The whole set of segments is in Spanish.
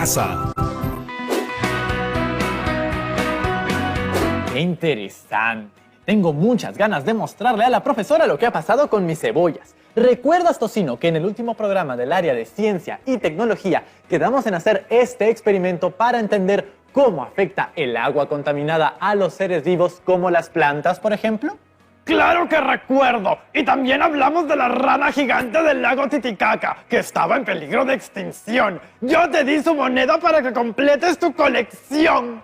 casa. ¡Qué interesante! Tengo muchas ganas de mostrarle a la profesora lo que ha pasado con mis cebollas. ¿Recuerdas, Tocino, que en el último programa del área de ciencia y tecnología quedamos en hacer este experimento para entender cómo afecta el agua contaminada a los seres vivos como las plantas, por ejemplo? ¡Claro que recuerdo! Y también hablamos de la rana gigante del lago Titicaca, que estaba en peligro de extinción. Yo te di su moneda para que completes tu colección.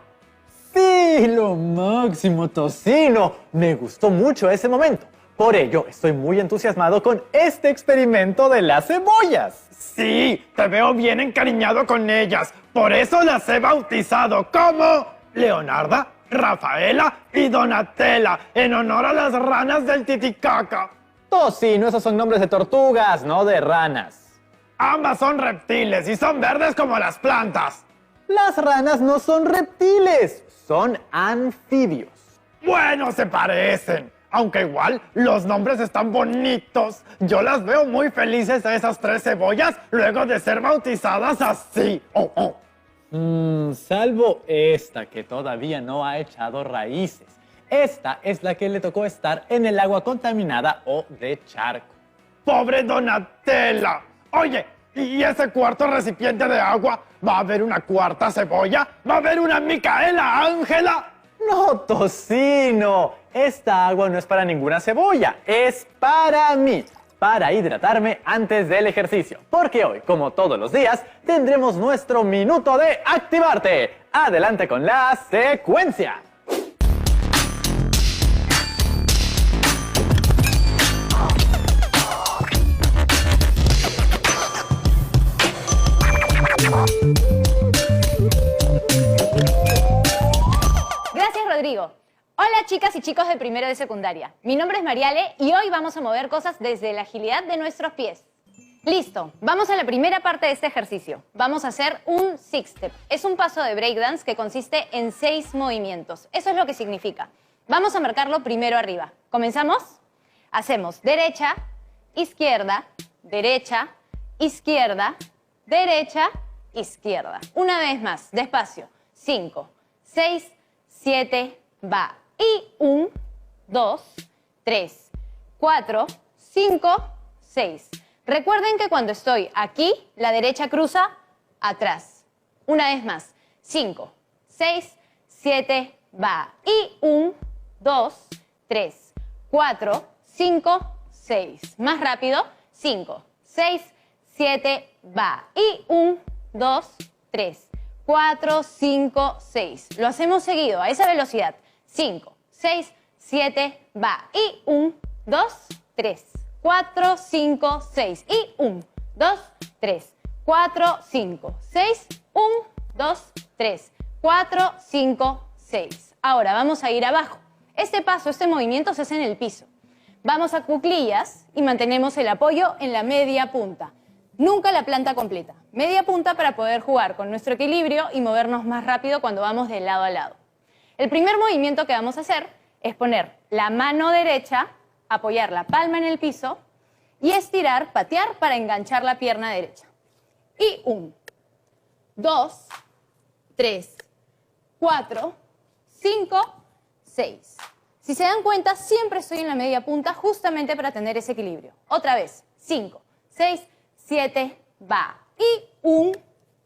¡Sí, lo máximo, Tocino! Me gustó mucho ese momento. Por ello, estoy muy entusiasmado con este experimento de las cebollas. Sí, te veo bien encariñado con ellas. Por eso las he bautizado como Leonarda, Rafaela y Donatella, en honor a las ranas del Titicaca. Tocino, esos son nombres de tortugas, no de ranas. Ambas son reptiles y son verdes como las plantas. Las ranas no son reptiles, son anfibios. Bueno, se parecen. Aunque igual, los nombres están bonitos. Yo las veo muy felices a esas 3 cebollas luego de ser bautizadas así. Salvo esta que todavía no ha echado raíces. Esta es la que le tocó estar en el agua contaminada o de charco. ¡Pobre Donatella! Oye, ¿y ese cuarto recipiente de agua? ¿Va a haber una cuarta cebolla? ¿Va a haber una Micaela Ángela? No, Tocino, esta agua no es para ninguna cebolla, es para mí, para hidratarme antes del ejercicio. Porque hoy, como todos los días, tendremos nuestro minuto de activarte. Adelante con la secuencia. Rodrigo. Hola chicas y chicos de primero de secundaria. Mi nombre es Mariale y hoy vamos a mover cosas desde la agilidad de nuestros pies. Listo, vamos a la primera parte de este ejercicio. Vamos a hacer un six step. Es un paso de breakdance que consiste en 6 movimientos. Eso es lo que significa. Vamos a marcarlo primero arriba. ¿Comenzamos? Hacemos derecha, izquierda, derecha, izquierda, derecha, izquierda. Una vez más, despacio. 5, 6, 7, va. Y 1, 2, 3, 4, 5, 6. Recuerden que cuando estoy aquí, la derecha cruza atrás. Una vez más. 5, 6, 7, va. Y 1, 2, 3, 4, 5, 6. Más rápido. 5, 6, 7, va. Y 1, 2, 3, 4, 5, 6. Lo hacemos seguido a esa velocidad. 5, 6, 7, va. Y 1, 2, 3, 4, 5, 6. Y 1, 2, 3, 4, 5, 6. 1, 2, 3, 4, 5, 6. Ahora vamos a ir abajo. Este paso, este movimiento se hace en el piso. Vamos a cuclillas y mantenemos el apoyo en la media punta. Nunca la planta completa. Media punta para poder jugar con nuestro equilibrio y movernos más rápido cuando vamos de lado a lado. El primer movimiento que vamos a hacer es poner la mano derecha, apoyar la palma en el piso y estirar, patear para enganchar la pierna derecha. Y 1, 2, 3, 4, 5, 6. Si se dan cuenta, siempre estoy en la media punta justamente para tener ese equilibrio. Otra vez. 5, 6, 7, va. Y 1,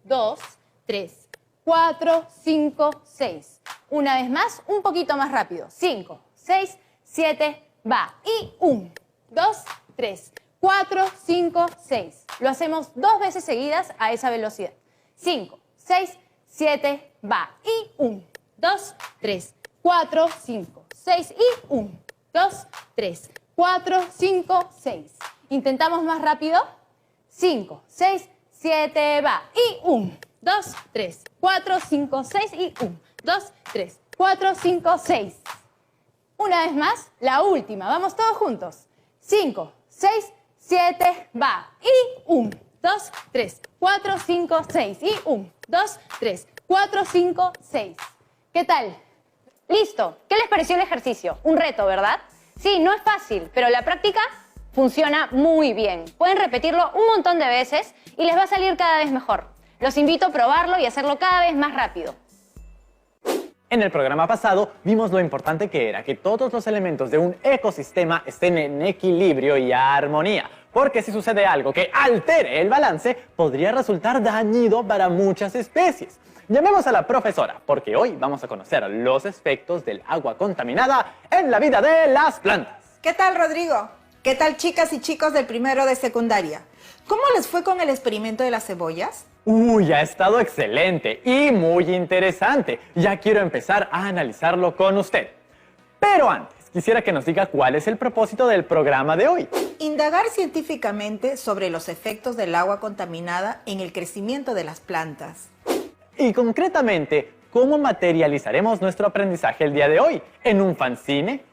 2, 3, 4, 5, 6. Una vez más, un poquito más rápido. 5, 6, 7, va. Y 1, 2, 3, 4, 5, 6. Lo hacemos 2 veces seguidas a esa velocidad. 5, 6, 7, va. Y 1, 2, 3, 4, 5, 6. Y 1, 2, 3, 4, 5, 6. Intentamos más rápido. 5, 6, 7, va. Y 1, 2, 3, 4, 5, 6. Y 1, 2, 3, 4, 5, 6. Una vez más, la última. Vamos todos juntos. 5, 6, 7, va. Y 1, 2, 3, 4, 5, 6. Y 1, 2, 3, 4, 5, 6. ¿Qué tal? ¿Listo? ¿Qué les pareció el ejercicio? Un reto, ¿verdad? Sí, no es fácil, pero la práctica funciona muy bien. Pueden repetirlo un montón de veces y les va a salir cada vez mejor. Los invito a probarlo y hacerlo cada vez más rápido. En el programa pasado vimos lo importante que era que todos los elementos de un ecosistema estén en equilibrio y armonía, porque si sucede algo que altere el balance, podría resultar dañino para muchas especies. Llamemos a la profesora, porque hoy vamos a conocer los efectos del agua contaminada en la vida de las plantas. ¿Qué tal, Rodrigo? ¿Qué tal, chicas y chicos del primero de secundaria? ¿Cómo les fue con el experimento de las cebollas? Uy, ha estado excelente y muy interesante. Ya quiero empezar a analizarlo con usted. Pero antes, quisiera que nos diga cuál es el propósito del programa de hoy. Indagar científicamente sobre los efectos del agua contaminada en el crecimiento de las plantas. Y concretamente, ¿cómo materializaremos nuestro aprendizaje el día de hoy? ¿En un fanzine?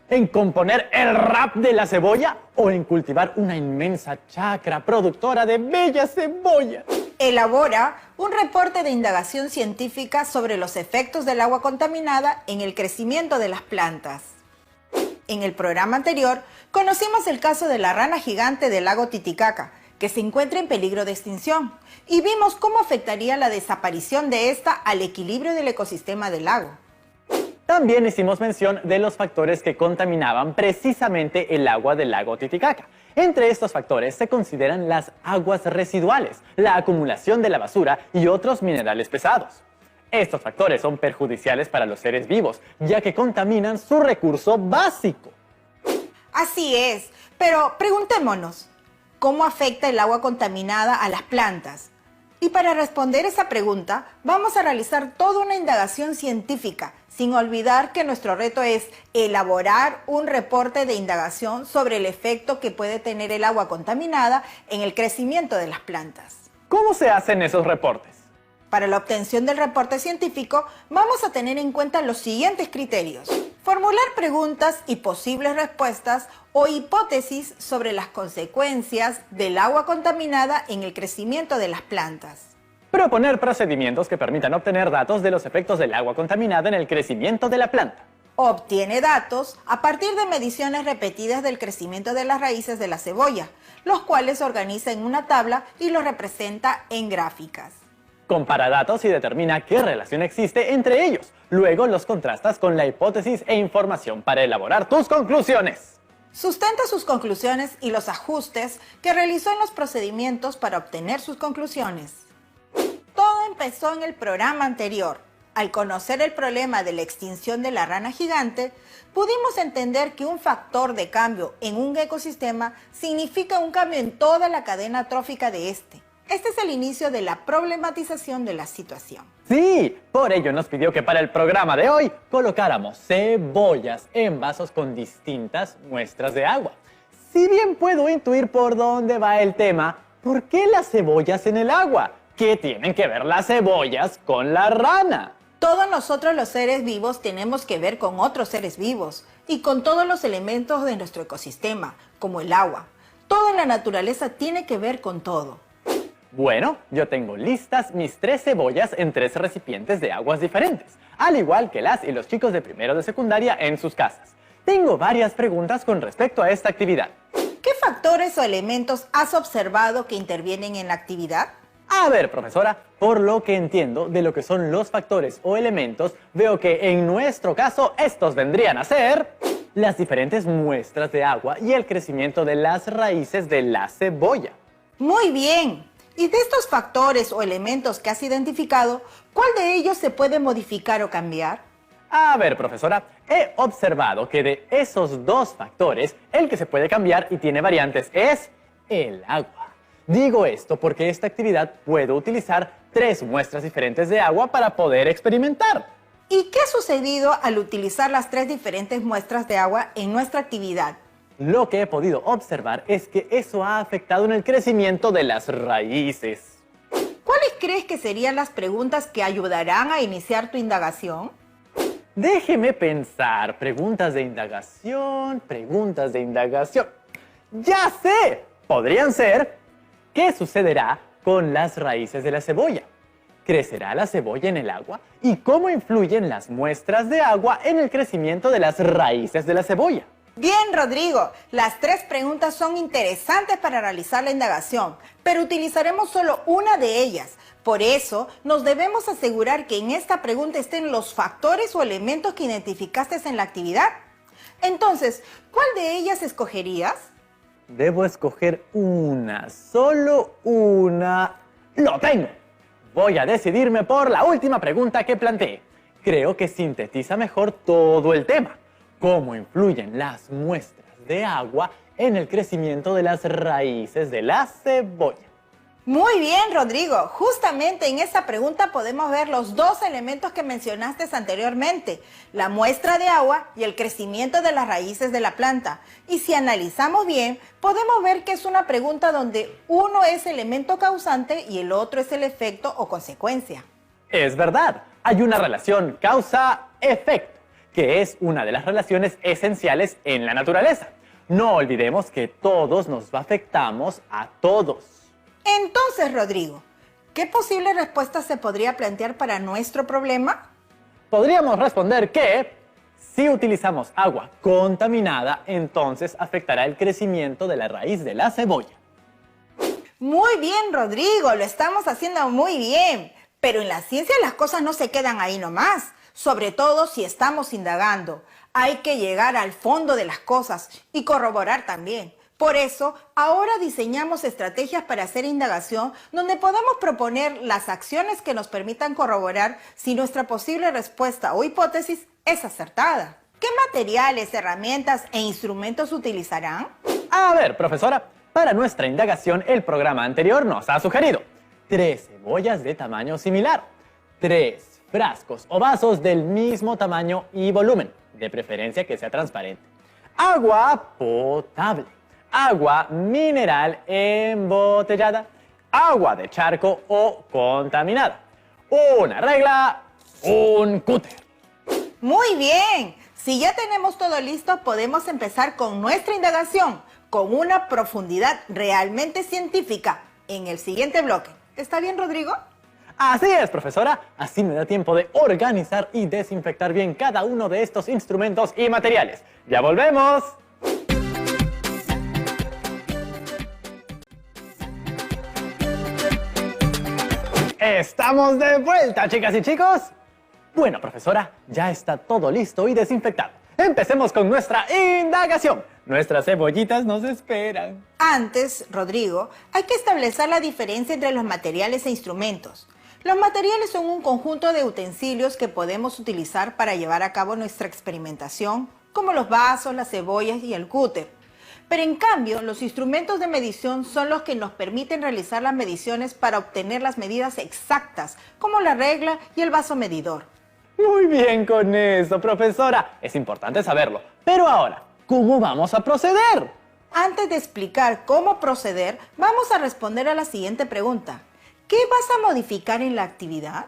¿En componer el rap de la cebolla? ¿O en cultivar una inmensa chacra productora de bellas cebollas? Elabora un reporte de indagación científica sobre los efectos del agua contaminada en el crecimiento de las plantas. En el programa anterior, conocimos el caso de la rana gigante del lago Titicaca, que se encuentra en peligro de extinción, y vimos cómo afectaría la desaparición de esta al equilibrio del ecosistema del lago. También hicimos mención de los factores que contaminaban precisamente el agua del lago Titicaca. Entre estos factores se consideran las aguas residuales, la acumulación de la basura y otros minerales pesados. Estos factores son perjudiciales para los seres vivos, ya que contaminan su recurso básico. Así es, pero preguntémonos, ¿cómo afecta el agua contaminada a las plantas? Y para responder esa pregunta, vamos a realizar toda una indagación científica, sin olvidar que nuestro reto es elaborar un reporte de indagación sobre el efecto que puede tener el agua contaminada en el crecimiento de las plantas. ¿Cómo se hacen esos reportes? Para la obtención del reporte científico, vamos a tener en cuenta los siguientes criterios. Formular preguntas y posibles respuestas o hipótesis sobre las consecuencias del agua contaminada en el crecimiento de las plantas. Proponer procedimientos que permitan obtener datos de los efectos del agua contaminada en el crecimiento de la planta. Obtiene datos a partir de mediciones repetidas del crecimiento de las raíces de la cebolla, los cuales organiza en una tabla y los representa en gráficas. Compara datos y determina qué relación existe entre ellos. Luego los contrastas con la hipótesis e información para elaborar tus conclusiones. Sustenta sus conclusiones y los ajustes que realizó en los procedimientos para obtener sus conclusiones. Todo empezó en el programa anterior. Al conocer el problema de la extinción de la rana gigante, pudimos entender que un factor de cambio en un ecosistema significa un cambio en toda la cadena trófica de este. Este es el inicio de la problematización de la situación. Sí, por ello nos pidió que para el programa de hoy colocáramos cebollas en vasos con distintas muestras de agua. Si bien puedo intuir por dónde va el tema, ¿por qué las cebollas en el agua? ¿Qué tienen que ver las cebollas con la rana? Todos nosotros los seres vivos tenemos que ver con otros seres vivos y con todos los elementos de nuestro ecosistema, como el agua. Todo en la naturaleza tiene que ver con todo. Bueno, yo tengo listas mis 3 cebollas en 3 recipientes de aguas diferentes, al igual que las y los chicos de primero de secundaria en sus casas. Tengo varias preguntas con respecto a esta actividad. ¿Qué factores o elementos has observado que intervienen en la actividad? A ver, profesora, por lo que entiendo de lo que son los factores o elementos, veo que en nuestro caso estos vendrían a ser las diferentes muestras de agua y el crecimiento de las raíces de la cebolla. Muy bien. Y de estos factores o elementos que has identificado, ¿cuál de ellos se puede modificar o cambiar? A ver, profesora, he observado que de esos 2 factores, el que se puede cambiar y tiene variantes es el agua. Digo esto porque esta actividad puedo utilizar 3 muestras diferentes de agua para poder experimentar. ¿Y qué ha sucedido al utilizar las 3 diferentes muestras de agua en nuestra actividad? Lo que he podido observar es que eso ha afectado en el crecimiento de las raíces. ¿Cuáles crees que serían las preguntas que ayudarán a iniciar tu indagación? Déjeme pensar. Preguntas de indagación. ¡Ya sé! Podrían ser: ¿qué sucederá con las raíces de la cebolla? ¿Crecerá la cebolla en el agua? ¿Y cómo influyen las muestras de agua en el crecimiento de las raíces de la cebolla? Bien, Rodrigo, las 3 preguntas son interesantes para realizar la indagación, pero utilizaremos solo una de ellas. Por eso, nos debemos asegurar que en esta pregunta estén los factores o elementos que identificaste en la actividad. Entonces, ¿cuál de ellas escogerías? Debo escoger una, solo una. ¡Lo tengo! Voy a decidirme por la última pregunta que planteé. Creo que sintetiza mejor todo el tema. ¿Cómo influyen las muestras de agua en el crecimiento de las raíces de la cebolla? Muy bien, Rodrigo. Justamente en esta pregunta podemos ver los 2 elementos que mencionaste anteriormente, la muestra de agua y el crecimiento de las raíces de la planta. Y si analizamos bien, podemos ver que es una pregunta donde uno es elemento causante y el otro es el efecto o consecuencia. Es verdad, hay una relación causa-efecto, que es una de las relaciones esenciales en la naturaleza. No olvidemos que todos nos afectamos a todos. Entonces, Rodrigo, ¿qué posible respuesta se podría plantear para nuestro problema? Podríamos responder que si utilizamos agua contaminada, entonces afectará el crecimiento de la raíz de la cebolla. Muy bien, Rodrigo, lo estamos haciendo muy bien. Pero en la ciencia las cosas no se quedan ahí nomás, sobre todo si estamos indagando. Hay que llegar al fondo de las cosas y corroborar también. Por eso, ahora diseñamos estrategias para hacer indagación donde podamos proponer las acciones que nos permitan corroborar si nuestra posible respuesta o hipótesis es acertada. ¿Qué materiales, herramientas e instrumentos utilizarán? A ver, profesora, para nuestra indagación el programa anterior nos ha sugerido 3 cebollas de tamaño similar, 3 frascos o vasos del mismo tamaño y volumen, de preferencia que sea transparente, agua potable, agua mineral embotellada, agua de charco o contaminada, una regla, un cúter. Muy bien, si ya tenemos todo listo, podemos empezar con nuestra indagación con una profundidad realmente científica en el siguiente bloque. ¿Está bien, Rodrigo? Así es, profesora. Así me da tiempo de organizar y desinfectar bien cada uno de estos instrumentos y materiales. ¡Ya volvemos! ¡Estamos de vuelta, chicas y chicos! Bueno, profesora, ya está todo listo y desinfectado. Empecemos con nuestra indagación. Nuestras cebollitas nos esperan. Antes, Rodrigo, hay que establecer la diferencia entre los materiales e instrumentos. Los materiales son un conjunto de utensilios que podemos utilizar para llevar a cabo nuestra experimentación, como los vasos, las cebollas y el cúter. Pero en cambio, los instrumentos de medición son los que nos permiten realizar las mediciones para obtener las medidas exactas, como la regla y el vaso medidor. Muy bien con eso, profesora. Es importante saberlo. Pero ahora, ¿cómo vamos a proceder? Antes de explicar cómo proceder, vamos a responder a la siguiente pregunta. ¿Qué vas a modificar en la actividad?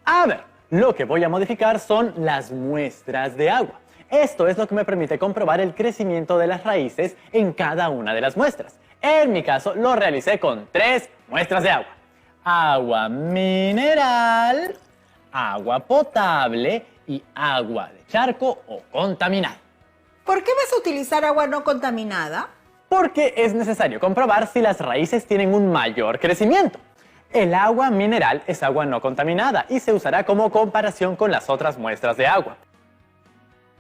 A ver, lo que voy a modificar son las muestras de agua. Esto es lo que me permite comprobar el crecimiento de las raíces en cada una de las muestras. En mi caso, lo realicé con 3 muestras de agua. Agua mineral, agua potable y agua de charco o contaminada. ¿Por qué vas a utilizar agua no contaminada? Porque es necesario comprobar si las raíces tienen un mayor crecimiento. El agua mineral es agua no contaminada y se usará como comparación con las otras muestras de agua.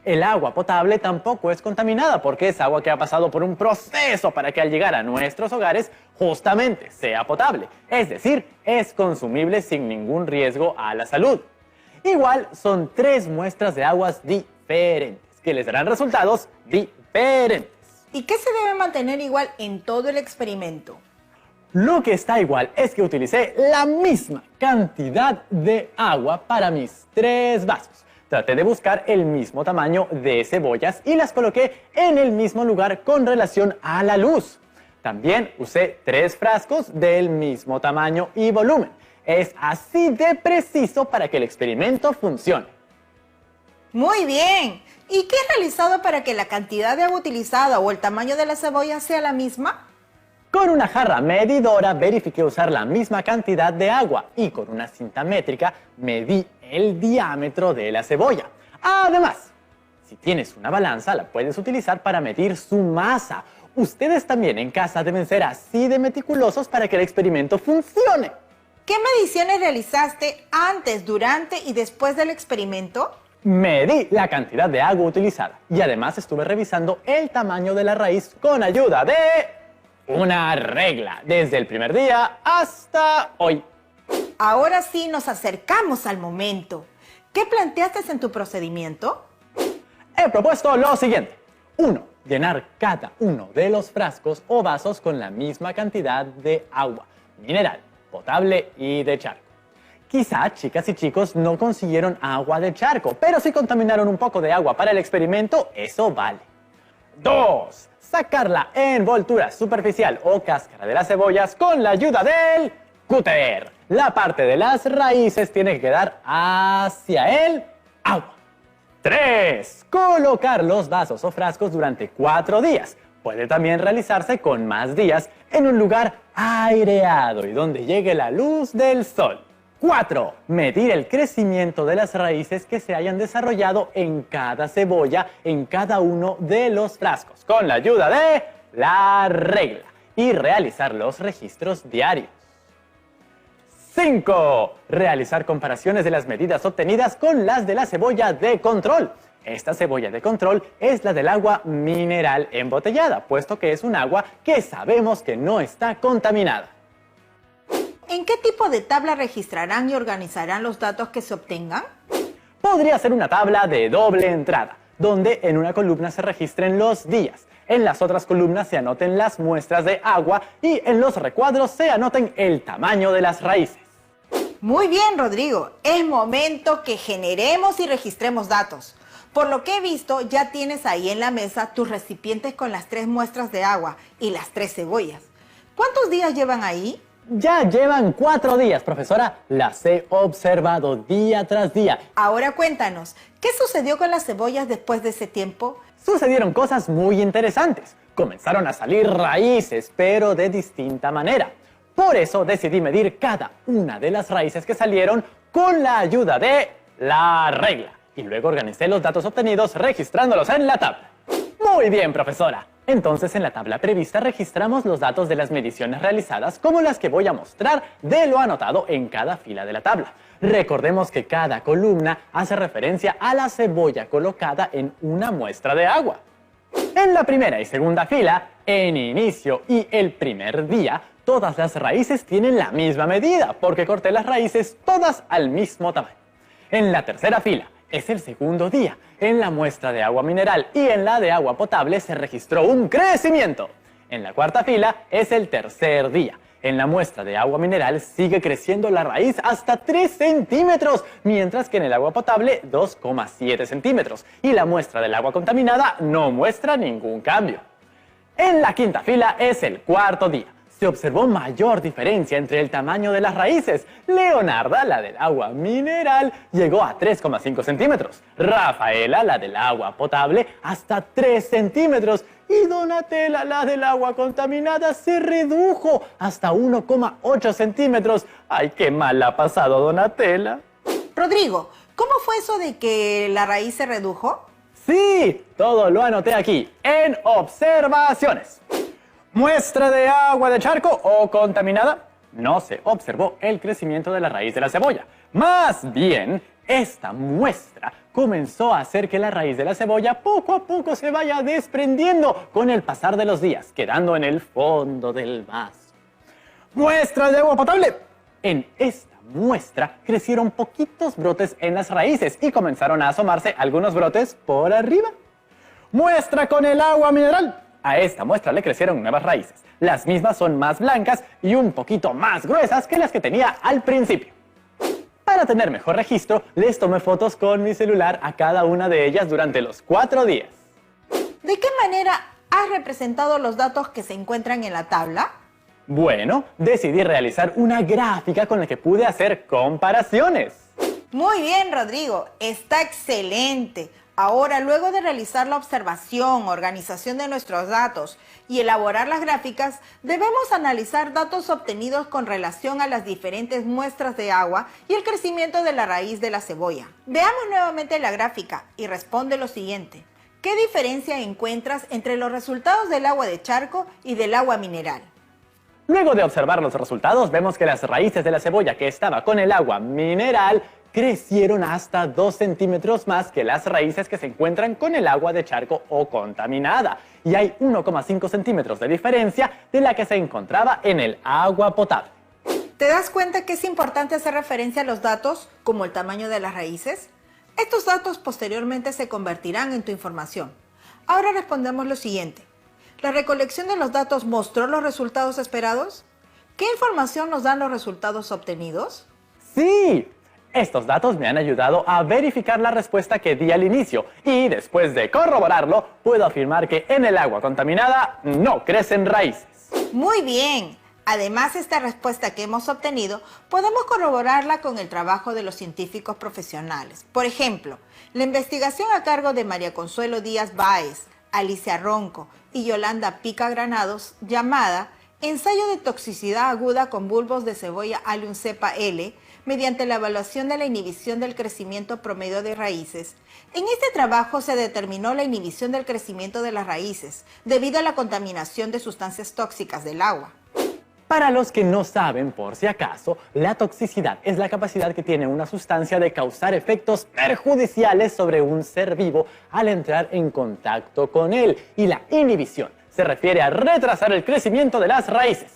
El agua potable tampoco es contaminada porque es agua que ha pasado por un proceso para que al llegar a nuestros hogares justamente sea potable. Es decir, es consumible sin ningún riesgo a la salud. Igual son 3 muestras de aguas diferentes que les darán resultados diferentes. ¿Y qué se debe mantener igual en todo el experimento? Lo que está igual es que utilicé la misma cantidad de agua para mis 3 vasos. Traté de buscar el mismo tamaño de cebollas y las coloqué en el mismo lugar con relación a la luz. También usé 3 frascos del mismo tamaño y volumen. Es así de preciso para que el experimento funcione. Muy bien. ¿Y qué has realizado para que la cantidad de agua utilizada o el tamaño de la cebolla sea la misma? Con una jarra medidora verifiqué usar la misma cantidad de agua y con una cinta métrica medí el diámetro de la cebolla. Además, Si tienes una balanza, la puedes utilizar para medir su masa. Ustedes también en casa deben ser así de meticulosos para que el experimento funcione. ¿Qué mediciones realizaste antes, durante y después del experimento? Medí la cantidad de agua utilizada y además estuve revisando el tamaño de la raíz con ayuda de una regla, desde el primer día hasta hoy. Ahora sí nos acercamos al momento. ¿Qué planteaste en tu procedimiento? He propuesto lo siguiente. 1. Llenar cada uno de los frascos o vasos con la misma cantidad de agua, mineral, potable y de charco. Quizá, chicas y chicos, no consiguieron agua de charco, pero si contaminaron un poco de agua para el experimento, eso vale. 2. Sacar la envoltura superficial o cáscara de las cebollas con la ayuda del cúter. La parte de las raíces tiene que quedar hacia el agua. 3. Colocar los vasos o frascos durante 4 días. Puede también realizarse con más días en un lugar aireado y donde llegue la luz del sol. 4. Medir el crecimiento de las raíces que se hayan desarrollado en cada cebolla, en cada uno de los frascos, con la ayuda de la regla, y realizar los registros diarios. 5. Realizar comparaciones de las medidas obtenidas con las de la cebolla de control. Esta cebolla de control es la del agua mineral embotellada, puesto que es un agua que sabemos que no está contaminada. ¿En qué tipo de tabla registrarán y organizarán los datos que se obtengan? Podría ser una tabla de doble entrada, donde en una columna se registren los días, en las otras columnas se anoten las muestras de agua y en los recuadros se anoten el tamaño de las raíces. Muy bien, Rodrigo. Es momento que generemos y registremos datos. Por lo que he visto, ya tienes ahí en la mesa tus recipientes con las 3 muestras de agua y las 3 cebollas. ¿Cuántos días llevan ahí? Ya llevan 4 días, profesora. Las he observado día tras día. Ahora cuéntanos, ¿qué sucedió con las cebollas después de ese tiempo? Sucedieron cosas muy interesantes. Comenzaron a salir raíces, pero de distinta manera. Por eso decidí medir cada una de las raíces que salieron con la ayuda de la regla. Y luego organicé los datos obtenidos registrándolos en la tabla. Muy bien, profesora. Entonces en la tabla prevista registramos los datos de las mediciones realizadas como las que voy a mostrar de lo anotado en cada fila de la tabla. Recordemos que cada columna hace referencia a la cebolla colocada en una muestra de agua. En la primera y segunda fila, en inicio y el primer día, todas las raíces tienen la misma medida porque corté las raíces todas al mismo tamaño. En la tercera fila, es el segundo día. En la muestra de agua mineral y en la de agua potable se registró un crecimiento. En la cuarta fila es el tercer día. En la muestra de agua mineral sigue creciendo la raíz hasta 3 centímetros, mientras que en el agua potable 2,7 centímetros. Y la muestra del agua contaminada no muestra ningún cambio. En la quinta fila es el cuarto día. Se observó mayor diferencia entre el tamaño de las raíces. Leonarda, la del agua mineral, llegó a 3,5 centímetros. Rafaela, la del agua potable, hasta 3 centímetros. Y Donatella, la del agua contaminada, se redujo hasta 1,8 centímetros. ¡Ay, qué mal ha pasado Donatella! Rodrigo, ¿cómo fue eso de que la raíz se redujo? Sí, todo lo anoté aquí, en observaciones. Muestra de agua de charco o contaminada. No se observó el crecimiento de la raíz de la cebolla. Más bien, esta muestra comenzó a hacer que la raíz de la cebolla poco a poco se vaya desprendiendo con el pasar de los días, quedando en el fondo del vaso. Muestra de agua potable. En esta muestra crecieron poquitos brotes en las raíces y comenzaron a asomarse algunos brotes por arriba. Muestra con el agua mineral. A esta muestra le crecieron nuevas raíces. Las mismas son más blancas y un poquito más gruesas que las que tenía al principio. Para tener mejor registro, les tomé fotos con mi celular a cada una de ellas durante los 4 días. ¿De qué manera has representado los datos que se encuentran en la tabla? Bueno, decidí realizar una gráfica con la que pude hacer comparaciones. Muy bien, Rodrigo, está excelente. Ahora, luego de realizar la observación, organización de nuestros datos y elaborar las gráficas, debemos analizar datos obtenidos con relación a las diferentes muestras de agua y el crecimiento de la raíz de la cebolla. Veamos nuevamente la gráfica y responde lo siguiente. ¿Qué diferencia encuentras entre los resultados del agua de charco y del agua mineral? Luego de observar los resultados, vemos que las raíces de la cebolla que estaba con el agua mineral crecieron hasta 2 centímetros más que las raíces que se encuentran con el agua de charco o contaminada. Y hay 1,5 centímetros de diferencia de la que se encontraba en el agua potable. ¿Te das cuenta que es importante hacer referencia a los datos, como el tamaño de las raíces? Estos datos posteriormente se convertirán en tu información. Ahora respondemos lo siguiente. ¿La recolección de los datos mostró los resultados esperados? ¿Qué información nos dan los resultados obtenidos? ¡Sí! Estos datos me han ayudado a verificar la respuesta que di al inicio y después de corroborarlo, puedo afirmar que en el agua contaminada no crecen raíces. Muy bien. Además, esta respuesta que hemos obtenido, podemos corroborarla con el trabajo de los científicos profesionales. Por ejemplo, la investigación a cargo de María Consuelo Díaz Báez, Alicia Ronco y Yolanda Pica Granados, llamada Ensayo de toxicidad aguda con bulbos de cebolla Allium cepa L, mediante la evaluación de la inhibición del crecimiento promedio de raíces. En este trabajo se determinó la inhibición del crecimiento de las raíces debido a la contaminación de sustancias tóxicas del agua. Para los que no saben, por si acaso, la toxicidad es la capacidad que tiene una sustancia de causar efectos perjudiciales sobre un ser vivo al entrar en contacto con él. Y la inhibición se refiere a retrasar el crecimiento de las raíces.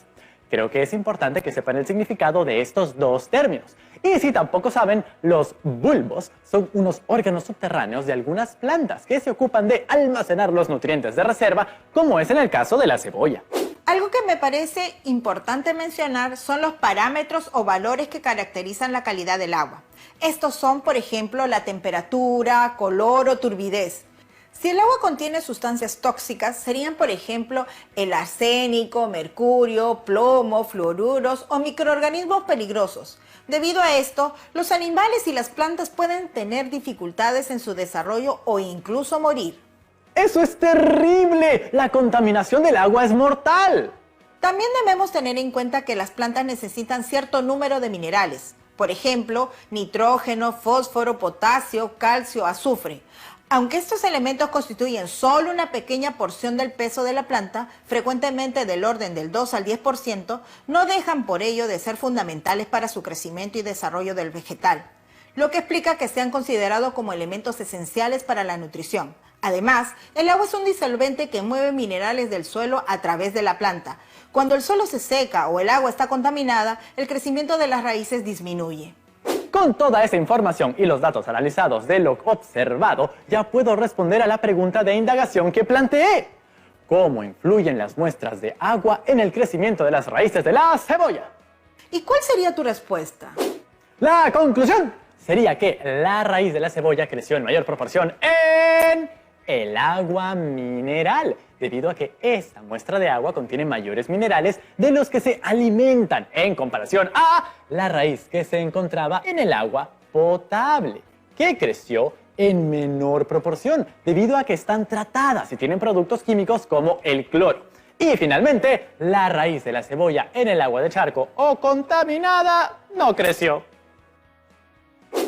Creo que es importante que sepan el significado de estos dos términos. Y si tampoco saben, los bulbos son unos órganos subterráneos de algunas plantas que se ocupan de almacenar los nutrientes de reserva, como es en el caso de la cebolla. Algo que me parece importante mencionar son los parámetros o valores que caracterizan la calidad del agua. Estos son, por ejemplo, la temperatura, color o turbidez. Si el agua contiene sustancias tóxicas, serían, por ejemplo, el arsénico, mercurio, plomo, fluoruros o microorganismos peligrosos. Debido a esto, los animales y las plantas pueden tener dificultades en su desarrollo o incluso morir. ¡Eso es terrible! ¡La contaminación del agua es mortal! También debemos tener en cuenta que las plantas necesitan cierto número de minerales. Por ejemplo, nitrógeno, fósforo, potasio, calcio, azufre. Aunque estos elementos constituyen solo una pequeña porción del peso de la planta, frecuentemente del orden del 2 al 10%, no dejan por ello de ser fundamentales para su crecimiento y desarrollo del vegetal, lo que explica que sean considerados como elementos esenciales para la nutrición. Además, el agua es un disolvente que mueve minerales del suelo a través de la planta. Cuando el suelo se seca o el agua está contaminada, el crecimiento de las raíces disminuye. Con toda esa información y los datos analizados de lo observado, ya puedo responder a la pregunta de indagación que planteé. ¿Cómo influyen las muestras de agua en el crecimiento de las raíces de la cebolla? ¿Y cuál sería tu respuesta? La conclusión sería que la raíz de la cebolla creció en mayor proporción en el agua mineral, debido a que esta muestra de agua contiene mayores minerales de los que se alimentan en comparación a la raíz que se encontraba en el agua potable, que creció en menor proporción debido a que están tratadas y tienen productos químicos como el cloro. Y finalmente, la raíz de la cebolla en el agua de charco o contaminada no creció.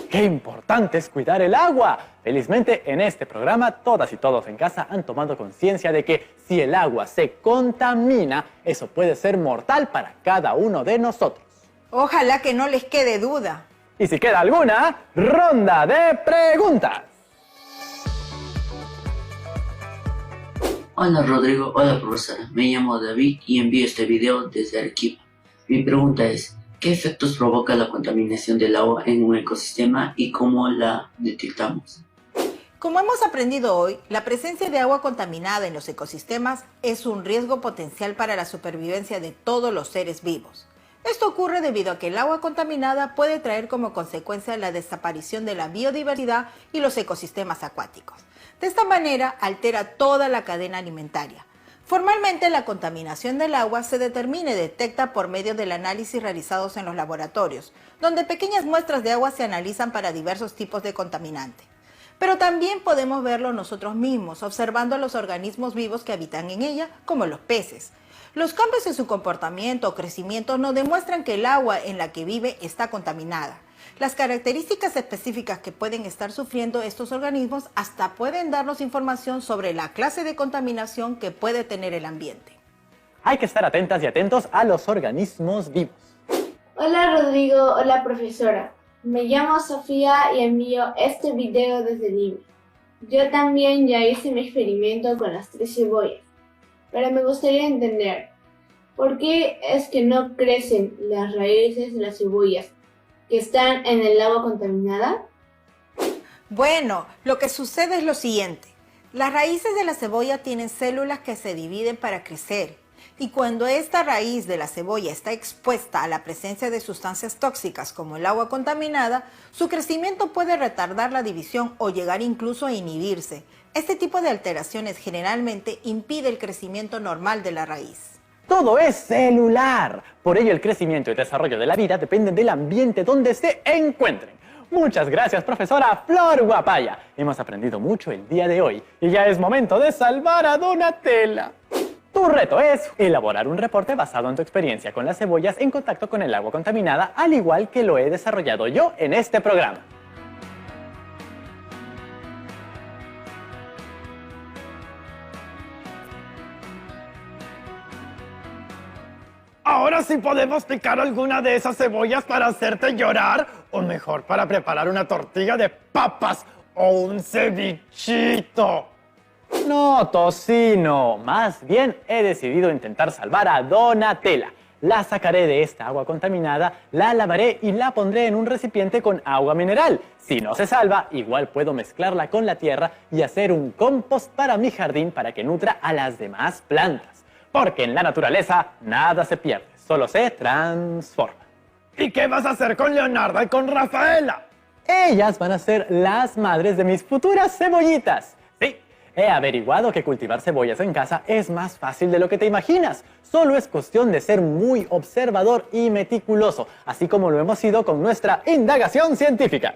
¡Qué importante es cuidar el agua! Felizmente, en este programa, todas y todos en casa han tomado conciencia de que si el agua se contamina, eso puede ser mortal para cada uno de nosotros. Ojalá que no les quede duda. Y si queda alguna, ronda de preguntas. Hola Rodrigo, hola profesora, me llamo David y envío este video desde Arequipa. Mi pregunta es, ¿qué efectos provoca la contaminación del agua en un ecosistema y cómo la detectamos? Como hemos aprendido hoy, la presencia de agua contaminada en los ecosistemas es un riesgo potencial para la supervivencia de todos los seres vivos. Esto ocurre debido a que el agua contaminada puede traer como consecuencia la desaparición de la biodiversidad y los ecosistemas acuáticos. De esta manera, altera toda la cadena alimentaria. Formalmente, la contaminación del agua se determina y detecta por medio del análisis realizados en los laboratorios, donde pequeñas muestras de agua se analizan para diversos tipos de contaminante. Pero también podemos verlo nosotros mismos, observando a los organismos vivos que habitan en ella, como los peces. Los cambios en su comportamiento o crecimiento nos demuestran que el agua en la que vive está contaminada. Las características específicas que pueden estar sufriendo estos organismos hasta pueden darnos información sobre la clase de contaminación que puede tener el ambiente. Hay que estar atentas y atentos a los organismos vivos. Hola Rodrigo, hola profesora. Me llamo Sofía y envío este video desde Lima. Yo también ya hice mi experimento con las 3 cebollas, pero me gustaría entender, ¿por qué es que no crecen las raíces de las cebollas que están en el agua contaminada? Bueno, lo que sucede es lo siguiente. Las raíces de la cebolla tienen células que se dividen para crecer. Y cuando esta raíz de la cebolla está expuesta a la presencia de sustancias tóxicas como el agua contaminada, su crecimiento puede retardar la división o llegar incluso a inhibirse. Este tipo de alteraciones generalmente impide el crecimiento normal de la raíz. Todo es celular. Por ello el crecimiento y desarrollo de la vida dependen del ambiente donde se encuentren. Muchas gracias, profesora Flor Guapaya. Hemos aprendido mucho el día de hoy y ya es momento de salvar a Donatella. Tu reto es elaborar un reporte basado en tu experiencia con las cebollas en contacto con el agua contaminada, al igual que lo he desarrollado yo en este programa. Ahora sí podemos picar alguna de esas cebollas para hacerte llorar, o mejor, para preparar una tortilla de papas o un cevichito. No, tocino. Más bien he decidido intentar salvar a Donatella. La sacaré de esta agua contaminada, la lavaré y la pondré en un recipiente con agua mineral. Si no se salva, igual puedo mezclarla con la tierra y hacer un compost para mi jardín para que nutra a las demás plantas. Porque en la naturaleza nada se pierde, solo se transforma. ¿Y qué vas a hacer con Leonarda y con Rafaela? Ellas van a ser las madres de mis futuras cebollitas. Sí, he averiguado que cultivar cebollas en casa es más fácil de lo que te imaginas. Solo es cuestión de ser muy observador y meticuloso, así como lo hemos sido con nuestra indagación científica.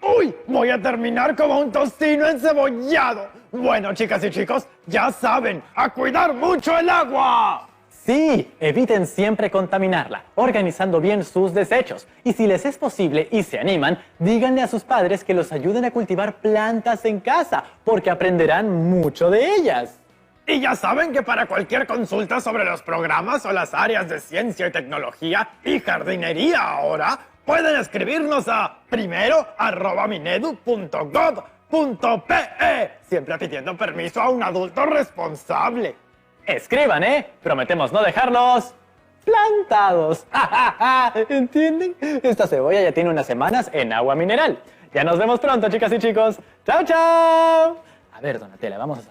¡Uy! Voy a terminar como un tocino encebollado. Bueno, chicas y chicos, ya saben, a cuidar mucho el agua. Sí, eviten siempre contaminarla, organizando bien sus desechos. Y si les es posible y se animan, díganle a sus padres que los ayuden a cultivar plantas en casa, porque aprenderán mucho de ellas. Y ya saben que para cualquier consulta sobre los programas o las áreas de ciencia y tecnología y jardinería ahora, pueden escribirnos a primero@minedu.gov.pe, siempre pidiendo permiso a un adulto responsable. Escriban, Prometemos no dejarlos plantados. ¿Entienden? Esta cebolla ya tiene unas semanas en agua mineral. Ya nos vemos pronto, chicas y chicos. ¡Chao, chao! A ver, Donatella, vamos a...